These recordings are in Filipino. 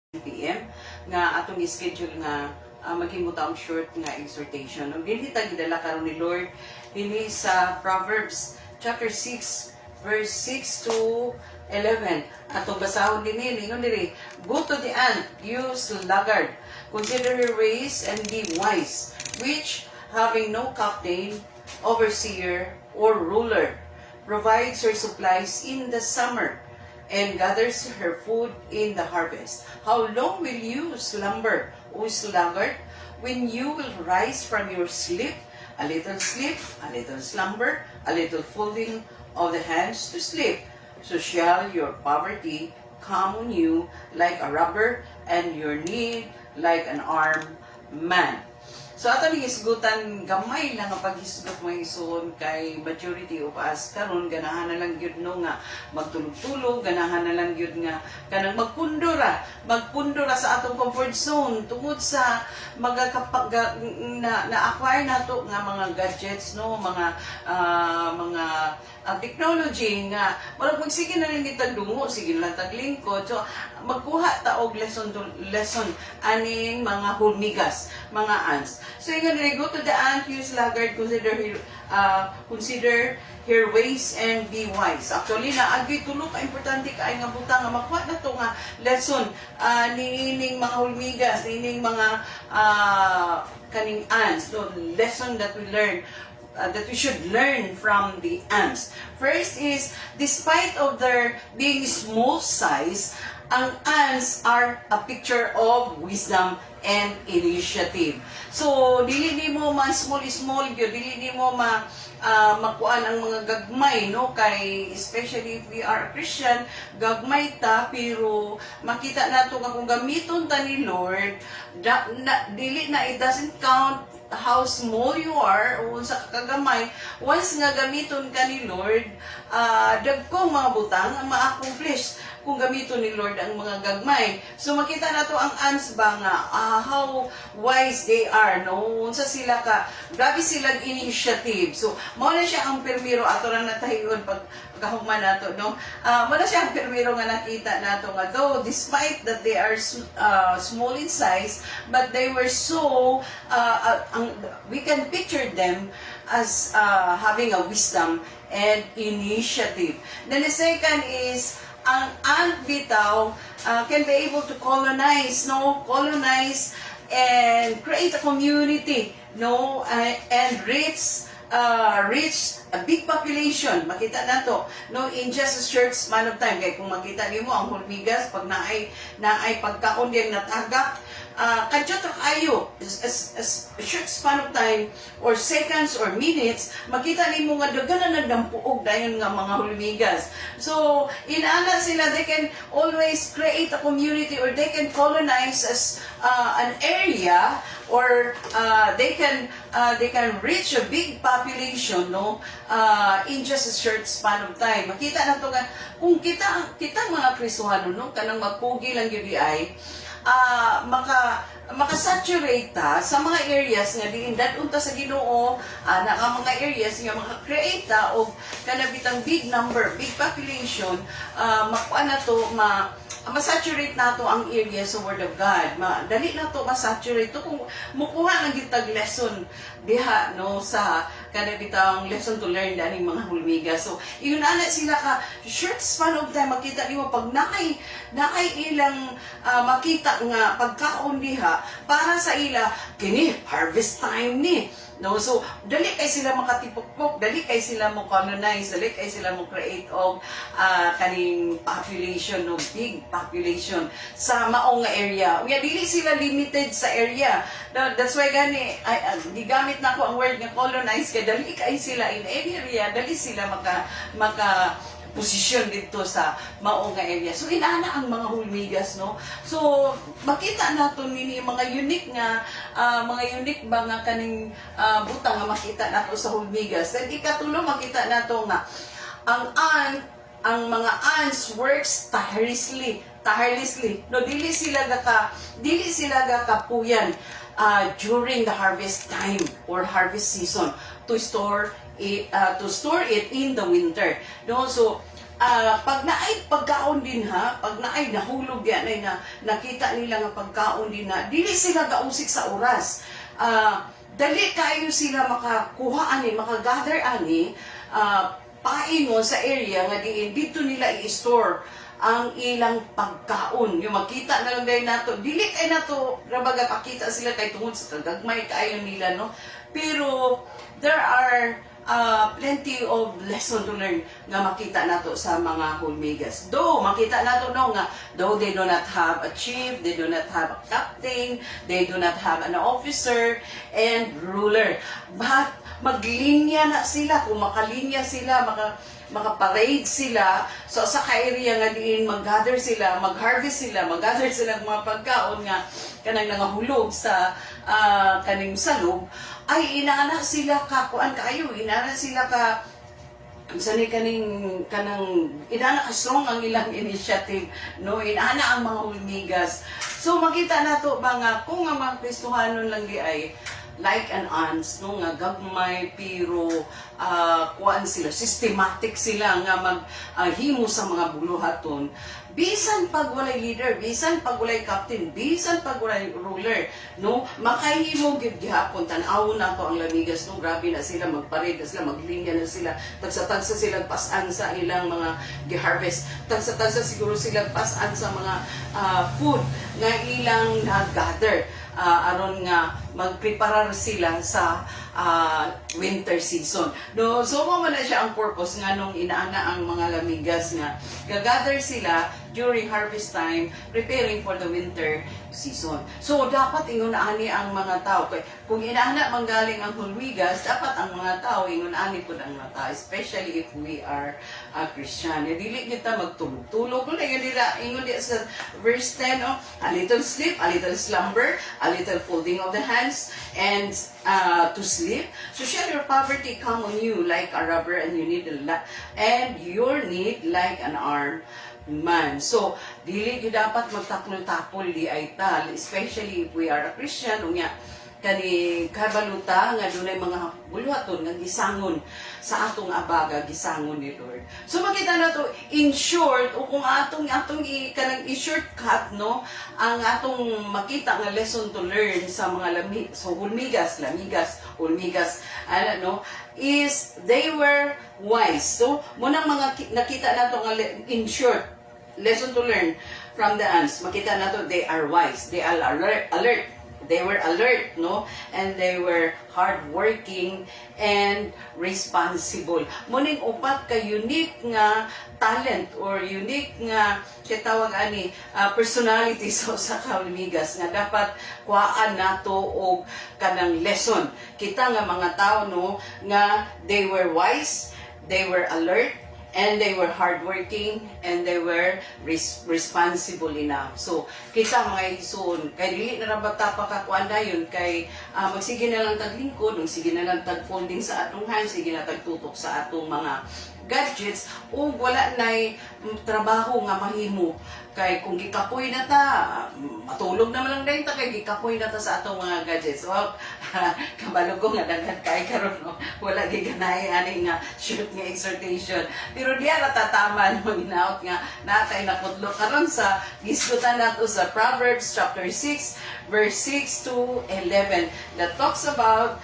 PM nga atong schedule nga maghimo ta og short nga exhortation. Ug dinhi ta gidala karon ni Lord dinhi sa Proverbs chapter 6 verse 6 to 11. Atong basahon dinhi ningon diri, go to the ant, you sluggard, consider her ways and be wise, which having no captain, overseer, or ruler, provides her supplies in the summer and gathers her food in the harvest. How long will you slumber, O sluggard? When you will rise from your sleep, a little slumber, a little folding of the hands to sleep. So shall your poverty come on you like a robber, and your need like an armed man. So ato ning isgutan gamay lang ang paghisgot mo ison kay majority of us karon ganahan na lang gyud no nga magtulog-tulog, ganahan na lang gyud nga kanang magpundora sa atong comfort zone tungod sa magakapag na-acquire nato nga mga gadgets no, mga technology nga wala magsige na lang gitag dungo, sige lang tag lingkod. So magkuha ta og lesson aning mga hulmigas, mga ants. So ingon diri, go to the ant, you sluggard, consider her ways and be wise. Actually na agi tulo ka importante kay nga butang nga makuha na to nga lesson niining mga hulmigas, niining mga kaning ants, no, lesson that we learn. That we should learn from the ants. First is, despite of their being small size, ang ants are a picture of wisdom and initiative. So, dili ni mo small gyud, dili ni mo makuan ang mga gagmay, no, kay especially if we are Christian, gagmay ta, pero makita nato nga kung gamiton ta ni Lord, dili na, it doesn't count how small you are o sa kagamay. Once nga gamiton ka ni Lord, dagkong mga butang ang ma-accomplish kung gamiton ni Lord ang mga gagmay. So makita nato ang ants ba nga how wise they are, no, unsa sila ka grabe sila initiative. So mao na siya ang permiro ato ra natahigon pag kahugman nato, no, mao na siya ang permiro nga nakita nato nga though despite that they are small in size, but they were so we can picture them as having a wisdom and initiative. Then the second is ang ant bitaw can be able to colonize and create a community, no, and reach a big population. Makita nato, no, in just a short span of time. Kaya kung makita nimo ang hulmigas pag naay pagkaon din natagak, kadyo tra kayo as a short span of time or seconds or minutes, makita nimo nga daghan na nagdampuog dayon nga mga hulmigas. So inaana sila, they can always create a community or they can colonize as an area, or they can reach a big population, no, in just a short span of time. Makita nato nga kung kita mga Kristohano, no, kanang magpugi lang gyud ay maka-saturate ta sa mga areas nga diin dadun ta sa Ginoo, na mga areas nga maka-create ta og kanabitang big number, big population, makuha na to ma-saturate nato ang area sa Word of God. Dali na to ma-saturate to kung mukuha ng gitag lesson diha, no, sa kanabitang lesson to learn daning mga hulmigas. So yun ana sila ka short span of time. Makita nimo pag naay ilang makita nga pagkaon diha para sa ila kini harvest time ni, no, so dali kay sila makatipukpok, dali kay sila mo colonize, dali kay sila mo create og kaning population, no, big population sa maong nga area. Unya dili sila limited sa area. That's why gani gigamit nako ang word nga colonize, kay dali kay sila in any area, dali sila maka posisyon dito sa maong nga area. So inaana ang mga hulmigas, no. So makita nato nini mga unique ba nga kaning butang nga makita nato sa hulmigas. Then ikatulo makita nato nga ang mga ants works tirelessly, no, dili sila ga kapuyan during the harvest time or harvest season to store it in the winter, no. So pag naay pagkaon din ha, pag naay nahulog yan ay na nakita nila nga pagkaon din na dili sila gausik sa oras. Dali kayo sila makakuha ani, makagather ani, paingon sa area nga diin dito nila i-store ang ilang pagkaon. Yung makita na lang dahil nato, dili kay nato rabaga pakita sila kay tungod sa kagagmay kayo nila, no? Pero there are plenty of lesson to learn nga makita nato sa mga hulmigas. Though makita nato no nga though they do not have a chief, they do not have a captain, they do not have an officer and ruler, but maglinya na sila, kung makalinya sila, makaparade sila, so sa ka-area nga diin mag-gather sila, mag-harvest sila, mag-gather sila ng mga pagkaon nga kanang nangahulog sa kaning salog, ay inaana sila ka kuan kaayo, inaana sila ka sani kanang inaana ka strong ang ilang initiative, no? Inaana ang mga hulmigas. So makita nato ba nga kung ang mga Kristohanon lang di ay like an ants, no, nga gagmay pero kuan sila, systematic sila nga maghimo sa mga buluhaton. Bisan pag walay leader, bisan pag walay captain, bisan pag walay ruler, no, makahimo gyud gihapon tan-aw na to ang lamigas, no, grabe na sila, magpared na sila, maglinya na sila, tagsa-tagsa sila pasan sa ilang mga gi-harvest, tagsa-tagsa siguro sila pasan sa mga food nga ilang gather. Aron nga magpreparar sila sa winter season. No, so mo man na siya ang purpose nga nung inaana ang mga lamigas nga gagather sila during harvest time preparing for the winter season. So dapat ingon ani ang mga tao kung inaana manggaling ang hulmigas, dapat ang mga tao ingon ani pud ang mga tao, especially if we are a Christian. Dili kita magtulog-tulog kun ingon di sa verse 10, oh, a little sleep, a little slumber, a little folding of the hands and to sleep. So shall your poverty come on you like a robber and you need and your need like an armed man. So dili gyud dapat magtapol-tapol di ay tal, especially if we are a Christian unya kani kabaluta nga dunay mga buluhaton nga gisangon sa atong abaga, gisangon ni Lord. So makita nato in short, o kung atong kanang i-shortcut, no, ang atong makita nga lesson to learn sa mga hulmigas, no, is they were wise. So munang mga nakita nato nga in short lesson to learn from the ants, makita nato they are wise, they are alert. They were alert, no? And they were hardworking and responsible. Muning upat ka unique nga talent or unique nga siya tawag ani personality sa hulmigas nga dapat kuhaan nato og kanang lesson. Kita nga mga tao, no, nga they were wise, they were alert, and they were hardworking, and they were responsible enough. So, kita mga ison, kay dili na rabata pa kakuan na yun, kay magsige na lang taglingkod, magsige na lang tag-folding sa atong hands, sige na tagtutok sa atong mga gadgets, o wala na'y trabaho nga mahimo. Kay kung gikapoy na ta, matulog naman lang din ta, kay gikapoy na ta sa atong mga gadgets. So, kabalo ko nga daghan kay karon, no? Wala giganay ani nga shoot nga exhortation. Pero diya ratataman mo ginaot nga natay nakudlo karon sa gisgutan nato sa Proverbs chapter 6 verse 6 to 11 that talks about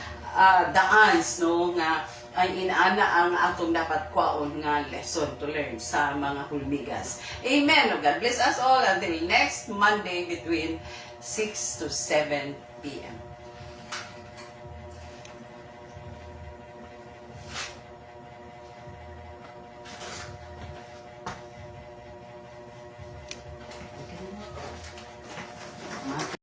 the ants, no, nga ay inaana ang atong dapat kwaon nga lesson to learn sa mga hulmigas. Amen. God bless us all until next Monday between 6 to 7 p.m.